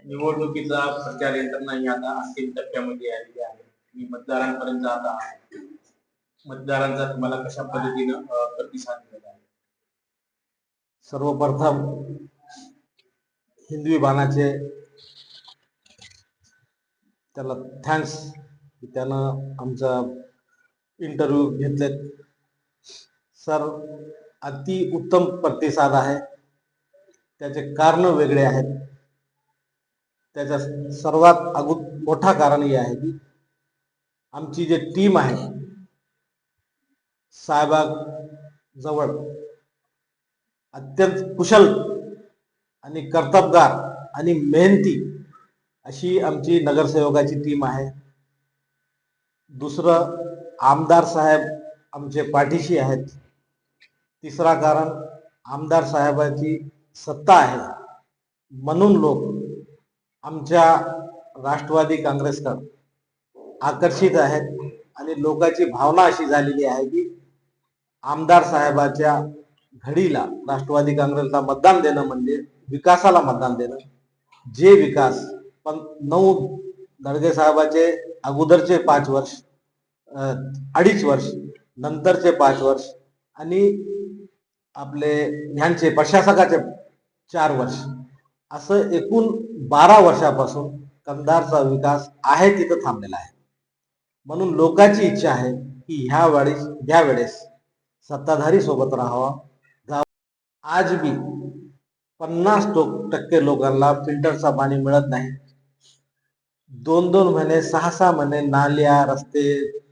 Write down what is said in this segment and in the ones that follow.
निवडणुकीचा प्रचार यंत्रणा ही आता अंतिम टप्प्यामध्ये आलेली आहे. मी मतदारांपर्यंत आता मतदारांचा तुम्हाला कशा पद्धतीनं प्रतिसाद मिळत आहे? सर्वप्रथम हिंदवी बाणाचे त्याला थँक्स की त्यानं आमचा इंटरव्ह्यू घेतलेत. सर, अति उत्तम प्रतिसाद आहे. त्याचे कारण वेगळे आहेत. त्याच्या सर्वात मोठा कारण हे आहे की आमची जी टीम आहे साहेबाग जवळ अत्यंत कुशल आणि कर्तबगार आणि मेहनती अशी आमची नगरसेवकाची टीम आहे. दुसरं, आमदार साहेब आमचे पाठीशी आहेत. तिसरा कारण, आमदार साहेबांची सत्ता आहे म्हणून लोक आमच्या राष्ट्रवादी काँग्रेसकडे आकर्षित आहेत आणि लोकांची भावना अशी झालेली आहे की आमदार साहेबाच्या घडीला राष्ट्रवादी काँग्रेसला मतदान देणं म्हणजे विकासाला मतदान देणं. जे विकास पण 9 दडगे साहेबाचे अगोदरचे 5 वर्ष, 2.5 वर्ष, नंतरचे 5 वर्ष आणि आपले ह्यांचे प्रशासकाचे 4 वर्ष, असं एकूण 12 वर्षापासून कंधारचा विकास आहे तिथं थांबलेला आहे. म्हणून लोकांची इच्छा आहे की ह्या वेळेस सत्ताधारी सोबत राहावा. आज बी 50% लोकांना फिल्टरचा पाणी मिळत नाही. 2-2 महिने, 6-6 महिने नाल्या रस्ते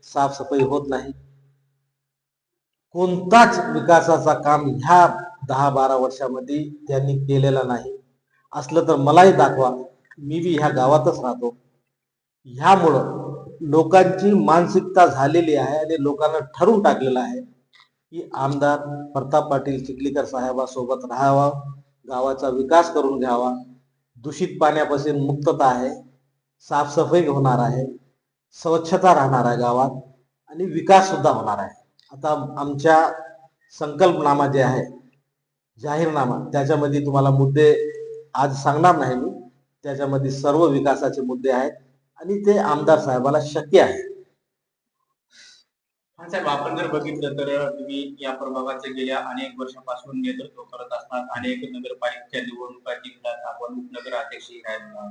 साफसफाई होत नाही. कोणताच विकासाचा काम ह्या 10-12 वर्षामध्ये त्यांनी केलेला नाही. असलं तर मलाही दाखवा, मी बी ह्या गावातच राहतो. ह्यामुळं लोकांची मानसिकता झालेली आहे आणि लोकांना ठरवून टाकलेलं आहे की आमदार प्रताप पाटील चिखलीकर साहेबासोबत राहावा, गावाचा विकास करून घ्यावा. दूषित पाण्यापासून मुक्तता आहे, साफसफाई होणार आहे, स्वच्छता राहणार आहे गावात आणि विकास सुद्धा होणार आहे. आता आमच्या संकल्पनामा जे आहे, जाहीरनामा, त्याच्यामध्ये तुम्हाला मुद्दे आज सांगणार नाही मी. त्याच्यामध्ये सर्व विकासाचे मुद्दे आहेत आणि ते आमदार साहेबाला शक्य आहे. हा साहेब, आपण जर बघितलं तर तुम्ही या प्रभागाचे गेल्या अनेक वर्षापासून नेतृत्व करत असतात. अनेक नगरपालिकेच्या निवडणुका जिंकतात. आपण उपनगराध्यक्षही राहिला.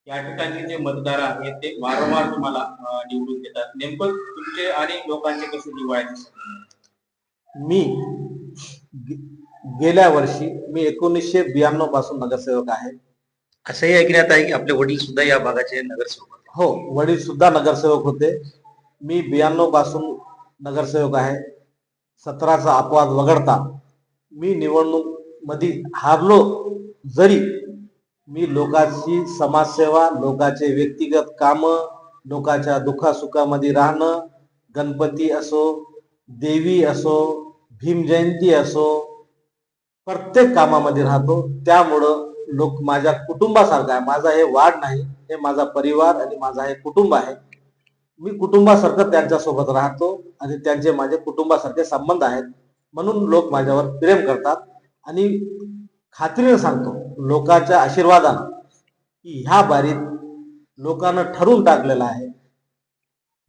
या ठिकाणी जे मतदार आहेत ते वारंवार तुम्हाला निवडून देतात. नेमकं तुमचे आणि लोकांचे कसे जिव्हाळ्याचे संबंध? मी गेल्या वर्षी 1992 पासून नगरसेवक आहे. असंही ऐकण्यात आहे की आपले वडील सुद्धा या भागाचे नगरसेवक होते. हो, वडील सुद्धा नगरसेवक होते. मी 92 पासून नगरसेवक आहे. 17चा अपवाद वगळता मी निवडणूक मध्ये हारलो जरी मी लोकांची समाजसेवा, लोकांचे व्यक्तिगत काम, लोकांच्या दुःखासुखामध्ये राहणं, गणपती असो, देवी असो, भीम जयंती असो, प्रत्येक कामामध्ये राहतो. त्यामुळं लोक माझ्या कुटुंबासारखा आहे. माझा हे वाढ नाही, हे माझा परिवार आणि माझा हे कुटुंब आहे. मी कुटुंबासारखं त्यांच्यासोबत राहतो आणि त्यांचे माझे कुटुंबासारखे संबंध आहेत. म्हणून लोक माझ्यावर प्रेम करतात आणि खात्रीने सांगतो लोकांच्या आशीर्वादानं की ह्या बारीत लोकांना ठरवून टाकलेलं आहे.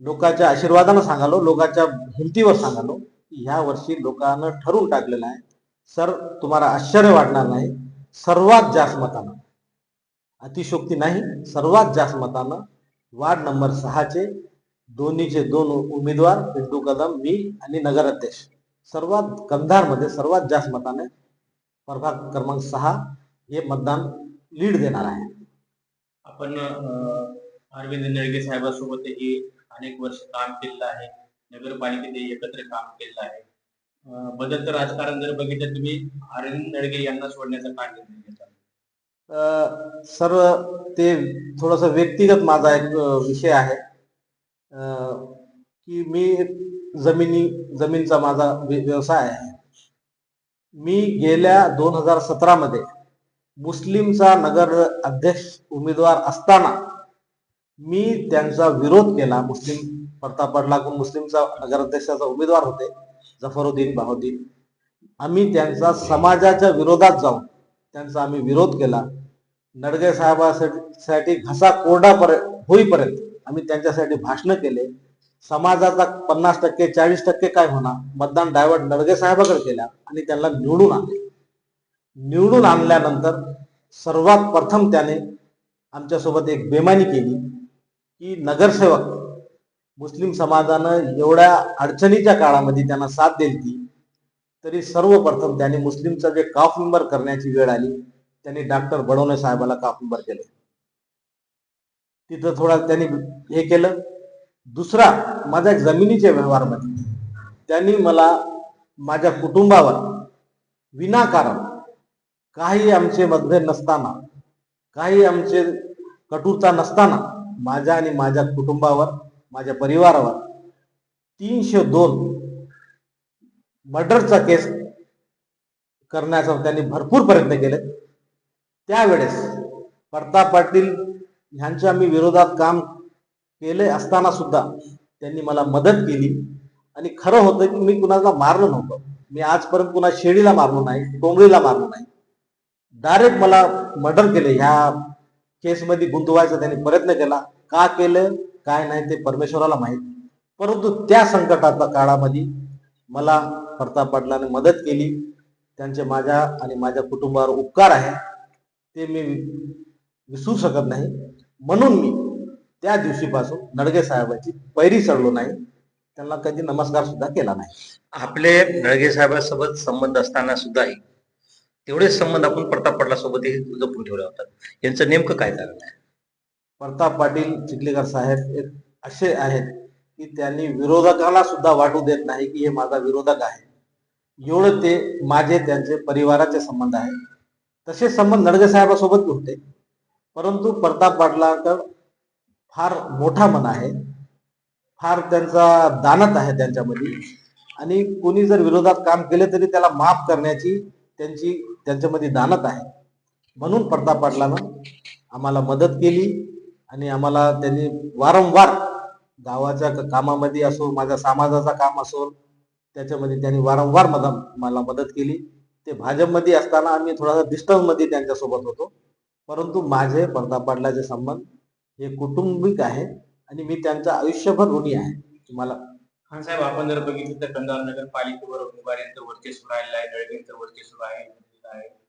लोकांच्या आशीर्वादानं सांगालो, लोकांच्या हिमतीवर सांगालो की ह्या वर्षी लोकांना ठरवून टाकलेलं आहे. सर, तुम्हाला आश्चर्य वाटणार नाही, सर्वात जास्त मतानं, अतिशोक्ती नाही, सर्वात जास्त मतानं वार्ड नंबर 6चे दोन्हीचे 2 उमेदवार, पिंटू कदम, मी आणि नगराध्यक्ष, सर्वात कंधारमध्ये सर्वात जास्त मताने प्रभाग क्रमांक 6 हे मतदान लीड देणार आहे. आपण अरविंद नळगे साहेबांसोबतही अनेक वर्ष काम केलेलं आहे. नगरपालिकेत एकत्र काम केलेलं आहे. बदलतं राजकारण जर बघितलं, तुम्ही अरविंद नळगे यांना सोडण्याचा का निर्णय घेतला? सर, ते थोडस व्यक्तिगत माझा एक विषय आहे की मी जमीनचा माझा व्यवसाय आहे. मी गेल्या 2017 मध्ये मुस्लिमचा नगर अध्यक्ष उमेदवार असताना मी त्यांचा विरोध केला. मुस्लिम प्रताप पाटलाकडून मुस्लिमचा नगराध्यक्षाचा उमेदवार होते जफरुद्दीन आम्ही त्यांचा समाजाच्या विरोधात जाऊन त्यांचा आम्ही विरोध केला. नडगे साहेबांसाठी घसा कोरडा होईपर्यंत आम्ही त्यांच्यासाठी भाषण केले. समाजाचा 50% 40% काय होणार, मतदान डायव्हर्ट नडगे साहेबाकडे केला आणि त्यांना निवडून आणले. निवडून आणल्यानंतर सर्वात प्रथम त्याने आमच्यासोबत एक बेमानी केली की नगरसेवक मुस्लिम समाजानं एवढ्या अडचणीच्या काळामध्ये त्यांना साथ दिली, तरी सर्वप्रथम त्यांनी मुस्लिमचं जे काफ मेंबर करण्याची वेळ आली, त्यांनी डॉक्टर बडवणे साहेबाला काफ मेंबर केले. तिथं थोडा त्यांनी हे केलं. दुसरा, माझ्या जमिनीच्या व्यवहारामध्ये त्यांनी मला माझ्या कुटुंबावर विनाकारण काही आमचे मतभेद नसताना, काही आमचे कटुता नसताना माझ्या आणि माझ्या कुटुंबावर, माझ्या परिवारावर 302 मर्डरचा केस करण्याचा त्यांनी भरपूर प्रयत्न केले. त्यावेळेस प्रताप पाटील ह्यांच्या मी विरोधात काम केले असताना सुद्धा त्यांनी मला मदत केली. आणि खरं होतं की मी कुणाला मारलं नव्हतं. मी आजपर्यंत कुणा शेळीला मारलो नाही, कोंबडीला मारलो नाही. डायरेक्ट मला मर्डर केले, ह्या केसमध्ये गुंतवायचा त्यांनी प्रयत्न केला. का केलं काय नाही ते परमेश्वराला माहीत. परंतु त्या संकटाच्या काळामध्ये मला प्रताप पाटलाने मदत केली. त्यांचे माझ्या आणि माझ्या कुटुंबावर उपकार आहे, ते मी विसरू शकत नाही. म्हणून मी त्या दिवशीपासून नडगे साहेबांची पैरी चढलो नाही, त्यांना कधी नमस्कार सुद्धा केला नाही. आपले नळगे साहेबांसोबत संबंध असताना सुद्धाही तेवढेच संबंध आपण प्रताप पाटला सोबतही जपून ठेवले होतात. यांचं नेमकं काय कारण आहे? प्रताप पाटील चिखलीकर साहेब एक असे आहेत की त्यांनी विरोधकाला सुद्धा वाटू देत नाही की हे माझा विरोधक आहे. एवढं ते माझे त्यांचे परिवाराचे संबंध आहेत. तसे संबंध नडगे साहेबासोबत होते. परंतु प्रताप पाटलांकडे फार मोठा मन आहे, फार त्यांचा दानत आहे त्यांच्यामध्ये. आणि कोणी जर विरोधात काम केले तरी त्याला माफ करण्याची त्यांच्यामध्ये दानत आहे. म्हणून प्रताप पाटलानं आम्हाला मदत केली आणि आम्हाला त्यांनी वारंवार गावाच्या कामामध्ये असो, माझ्या समाजाचा काम असो, त्याच्यामध्ये त्यांनी वारंवार मला मदत केली. ते भाजपमध्ये असताना आम्ही थोडासा डिस्टन्समध्ये त्यांच्यासोबत होतो. परंतु माझे प्रताप पाटलाचे संबंध हे कौटुंबिक आहे आणि मी त्यांच्या आयुष्यभर ऋणी आहे. तुम्हाला खान साहेब, आपण जर बघितलं तर कंधार नगरपालिकेवर उमेदवारांचं वर्चस्व राहिलं आहे, नळगेंचं वर्चस्व आहे,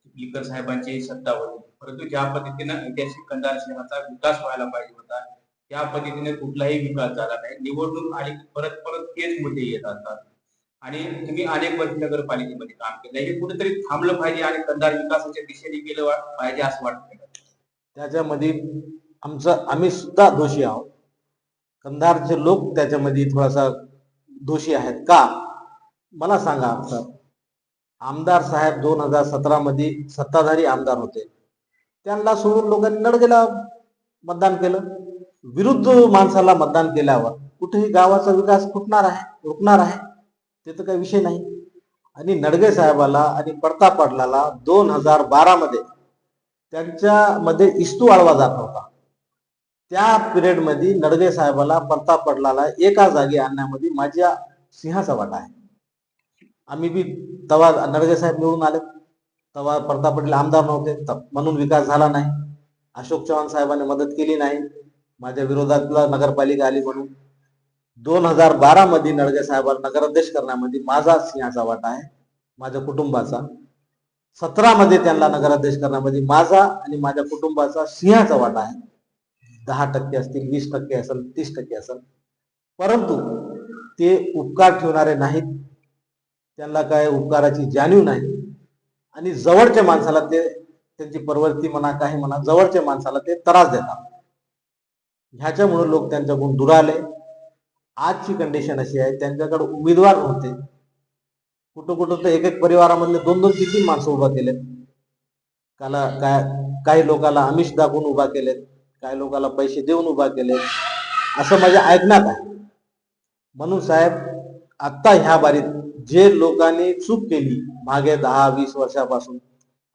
चिखलीकर साहेबांची सत्ता होती. परंतु ज्या पद्धतीनं ऐतिहासिक कंधार शहराचा विकास व्हायला पाहिजे होता, त्या पद्धतीने कुठलाही विकास झाला नाही. निवडणूक आली परत परत तेच मुद्दे येत असतात. आणि तुम्ही अनेक वर्ष नगरपालिकेमध्ये काम केलं, हे कुठेतरी थांबलं पाहिजे आणि कंधार विकासाच्या दिशेने गेलं पाहिजे असं वाटतं. त्याच्यामध्ये आम्ही सुद्धा दोषी आहोत. कंधारचे लोक त्याच्यामध्ये थोडासा दोषी आहेत का, मला सांगा सर. आमदार साहेब 2017 मध्ये सत्ताधारी आमदार होते, त्यांना सोडून लोकांनी नडगेला मतदान केलं. विरुद्ध माणसाला मतदान केल्यावर कुठेही गावाचा विकास फुटणार आहे, रुकणार आहे, ते तर काही विषय नाही. आणि नडगे साहेबाला आणि प्रताप पाटलाला 2012 मध्ये त्यांच्यामध्ये इस्तू आळवा जात होता. त्या पिरियडमध्ये नडगे साहेबाला प्रताप पाटलाला एका जागी आणण्यामध्ये माझ्या सिंहाचा वाटा आहे. आम्ही बी तवा नडगे साहेब निवडून आले, तवा प्रताप पाटील आमदार नव्हते, म्हणून विकास झाला नाही. अशोक चव्हाण साहेबांनी मदत केली नाही, माझ्या विरोधातला नगरपालिका आली म्हणून. 2012 मध्ये नडगे साहेबांना नगराध्यक्ष करण्यामध्ये माझा सिंहाचा वाटा आहे, माझ्या कुटुंबाचा. 17 मध्ये त्यांना नगराध्यक्ष करण्यामध्ये माझा आणि माझ्या कुटुंबाचा सिंहाचा वाटा आहे. 10% असतील, 20% असेल, 30% असेल. परंतु ते उपकार ठेवणारे नाहीत, त्यांना काय उपकाराची जाणीव नाही. आणि जवळच्या माणसाला ते त्यांची प्रवृत्ती म्हणा, काही म्हणा, जवळच्या माणसाला ते त्रास देतात. ह्याच्यामुळे लोक त्यांच्याकडून दूर आले. आजची कंडिशन अशी आहे, त्यांच्याकडे उमेदवार नव्हते. कुठं कुठं तर एक परिवारामधले 2-2, 3-3 माणसं उभा केले. काही लोकांना आमिष दाखवून उभा केलेत, काही लोकांना पैसे देऊन उभा केले, असं माझ्या ऐकण्यात आहे. म्हणून साहेब, आता ह्या बारीत जे लोकांनी चूक केली मागे 10-20 वर्षापासून,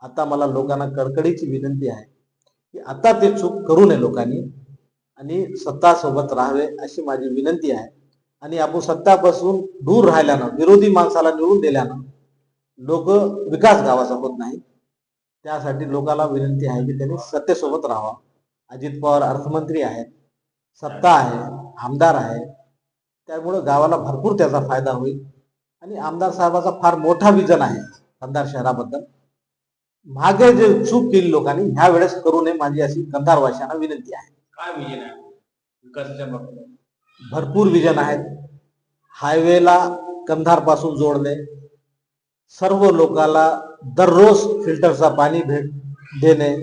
आता मला लोकांना कडकडीची विनंती आहे की आता ते चूक करू नये लोकांनी आणि सत्तासोबत राहावे अशी माझी विनंती आहे. आणि आपण सत्तापासून दूर राहिल्यानं, विरोधी माणसाला निवडून दिल्यानं लोक विकास गावाचा होत नाही. त्यासाठी लोकांना विनंती आहे की त्यांनी सत्तेसोबत राहावा. अजित पवार अर्थमंत्री आहेत, सत्ता आहे, आमदार आहे, त्यामुळे गावाला भरपूर त्याचा फायदा होईल. आणि आमदार साहेबाचा फार मोठा विजन आहे कंधार शहराबद्दल. मागे जे चूक केली लोकांनी ह्या वेळेस करू नये, माझी अशी कंधारवासियांना विनंती आहे. काय विजन आहे विकासाच्या बाबतीत? भरपूर विजन आहेत. हायवेला कंधार पासून जोडणे, सर्व लोकांना दररोज फिल्टरचा पाणी भेट देणे,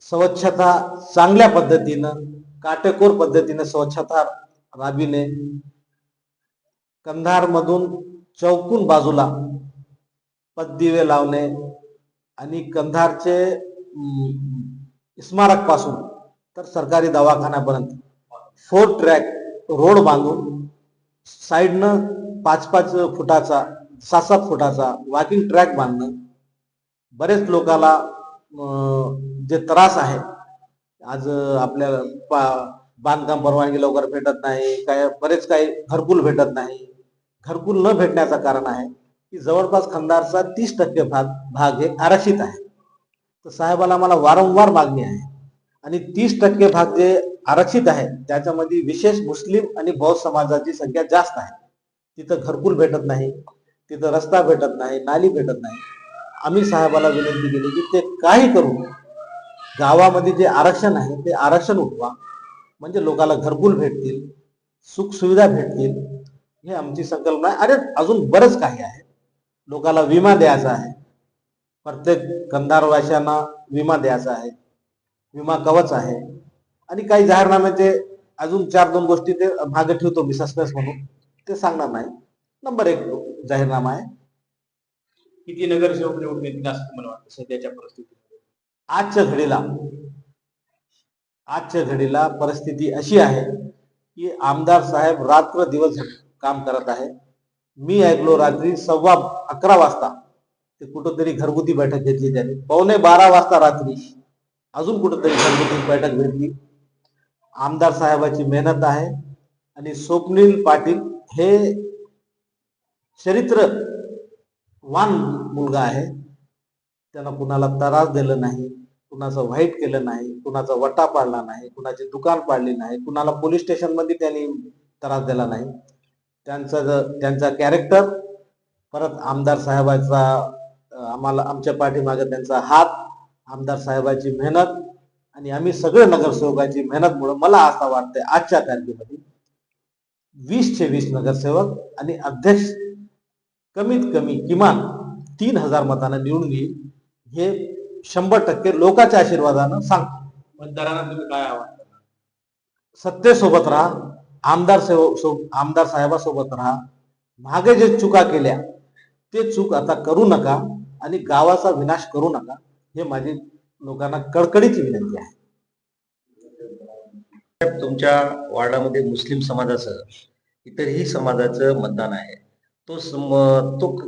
स्वच्छता चांगल्या पद्धतीनं काटेकोर पद्धतीने स्वच्छता राबविणे, कंधारमधून चौकून बाजूला पददिवे लावणे आणि कंधारचे स्मारक पासून तर सरकारी दवाखान्यापर्यंत 4 ट्रॅक रोड बांधून साईडनं 5-5 फुटाचा 7-7 फुटाचा वॉकिंग ट्रॅक बांधणं. बरेच लोकांना जे त्रास आहे आज आपल्याला बांधकाम परवानगी लवकर भेटत नाही, काय बरेच काही घरकुल भेटत नाही. घरकुल न भेटण्याचं कारण आहे की जवळपास कंधारचा 30% भाग हे आरक्षित आहे. तर साहेबाला मला वारंवार मागणी आहे आणि 30% भाग जे आरक्षित आहे त्याच्यामध्ये विशेष मुस्लिम आणि बौद्ध समाजाची संख्या जास्त आहे. तिथं घरकुल भेटत नाही, तिथं रस्ता भेटत नाही, नाली भेटत नाही. आम्ही साहेबाला विनंती केली की ते काही करून गावामध्ये जे आरक्षण आहे ते आरक्षण उठवा, म्हणजे लोकांना घरकुल भेटतील, सुख सुविधा भेटतील. हे आमची संकल्पना आहे. अरे अजून बरंच काही आहे. लोकांना विमा द्यायचा आहे, प्रत्येक कंधारवासियांना विमा द्यायचा आहे, विमा कवच आहे. आणि काही जाहीरनाम्याचे अजून 4-2 गोष्टी ते मागे ठेवतो मी सस्पेन्स म्हणून, ते सांगणार नाही. नंबर 1 जाहीरनामा आहे. किती नगरसेवक निवडून येतील असं तुम्हाला वाटतं सध्याच्या परिस्थितीत? आजच्या घडीला परिस्थिती अशी आहे की आमदार साहेब रात्र दिवस काम करत आहे. मी ऐकलो रात्री 11:15 वाजता ते कुठंतरी घरगुती बैठक घेतली त्याने. 11:15 वाजता रात्री अजून कुठंतरी घरगुती बैठक घेतली. आमदार साहेबाची मेहनत आहे आणि स्वप्नील पाटील हे चरित्रवान मुलगा आहे. त्यांना कुणाला त्रास दिला नाही, कुणाचं वाईट केलं नाही, कुणाचा वटा पाडला नाही, कुणाची दुकान पाडली नाही, कुणाला पोलीस स्टेशन मध्ये त्यांनी त्रास दिला नाही. त्यांचा कॅरेक्टर, परत आमदार साहेबाचा आमच्या पाठीमागे त्यांचा हात, आमदार साहेबाची मेहनत आणि आम्ही सगळे नगरसेवकांची मेहनतमुळे मला असं वाटतंय आजच्या तारखेमध्ये 20चे 20 नगरसेवक आणि अध्यक्ष कमीत कमी किमान 3000 मतांना निवडून येईल. हे 100% लोकांच्या आशीर्वादानं सांगतो. मतदारांना तुम्ही काय आवाहन करणार? सत्तेसोबत राहा, आमदार साहेबासोबत राहा. मागे जे चुका केल्या ते चूक आता करू नका आणि गावाचा विनाश करू नका. हे माझी लोकांना कडकडीची विनंती आहे. तुमच्या वार्डामध्ये मुस्लिम समाजासह इतरही समाजाचं मतदान आहे. तो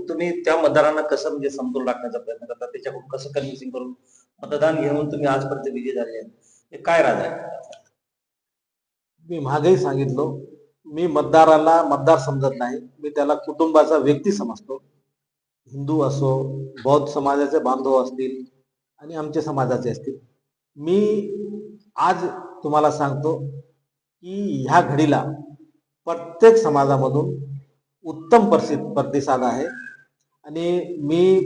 तुम्ही त्या मतदारांना कसं म्हणजे समतोल राखण्याचा प्रयत्न करता, त्याच्याकडून कसं कन्व्हिन्सिंग करून मतदान घेऊन तुम्ही आजपर्यंत विजय झाले आहेत, हे काय राज आहे? मी मागेही सांगितलो, मी मतदाराला मतदार समजत नाही, मी त्याला कुटुंबाचा व्यक्ती समजतो. हिंदू असो, बौद्ध समाजाचे बांधव असतील आणि आमच्या समाजाचे असतील. मी आज तुम्हाला सांगतो की ह्या घडीला प्रत्येक समाजामधून उत्तम प्रतिसाद आहे आणि मी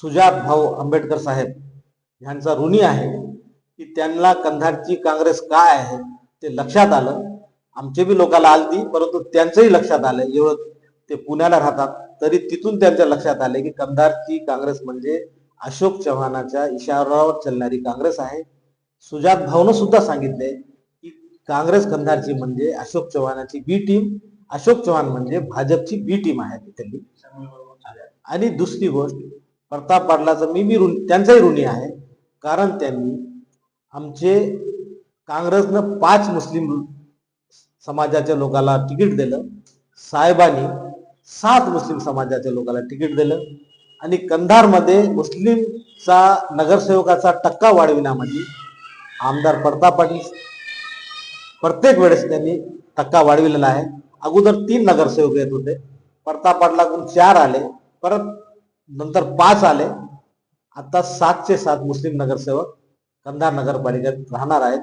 सुजात भाऊ आंबेडकर साहेब यांचा ऋणी आहे की त्यांना कंधारची काँग्रेस काय आहे ते लक्षात आलं. आमचे बी लोकांना आलती, परंतु त्यांचंही लक्षात आलं. एवढं ते पुण्याला राहतात तरी तिथून त्यांच्या लक्षात आले की कंधारची काँग्रेस म्हणजे अशोक चव्हाणाच्या इशाऱ्यावर चालणारी काँग्रेस आहे. सुजात भाऊनं सुद्धा सांगितले की काँग्रेस कंधारची म्हणजे अशोक चव्हाणाची बी टीम, अशोक चव्हाण म्हणजे भाजपची बी टीम आहे तिथली. आणि दुसरी गोष्ट, प्रताप पाटलाचं मी त्यांचाही ऋणी आहे, कारण त्यांनी आमचे काँग्रेसनं 5 मुस्लिम समाजाच्या लोकांना तिकीट दिलं, साहेबांनी 7 मुस्लिम समाजाच्या लोकांना तिकीट दिलं आणि कंधारमध्ये मुस्लिमचा नगरसेवकाचा टक्का वाढविण्यामध्ये आमदार प्रताप पाटील प्रत्येक वेळेस त्यांनी टक्का वाढविलेला आहे. अगोदर 3 नगरसेवक येत होते, प्रताप पाटलाकडून 4 आले, परत नंतर 5 आले आता 7चे 7 मुस्लिम नगरसेवक कंधार नगरपालिकेत राहणार आहेत.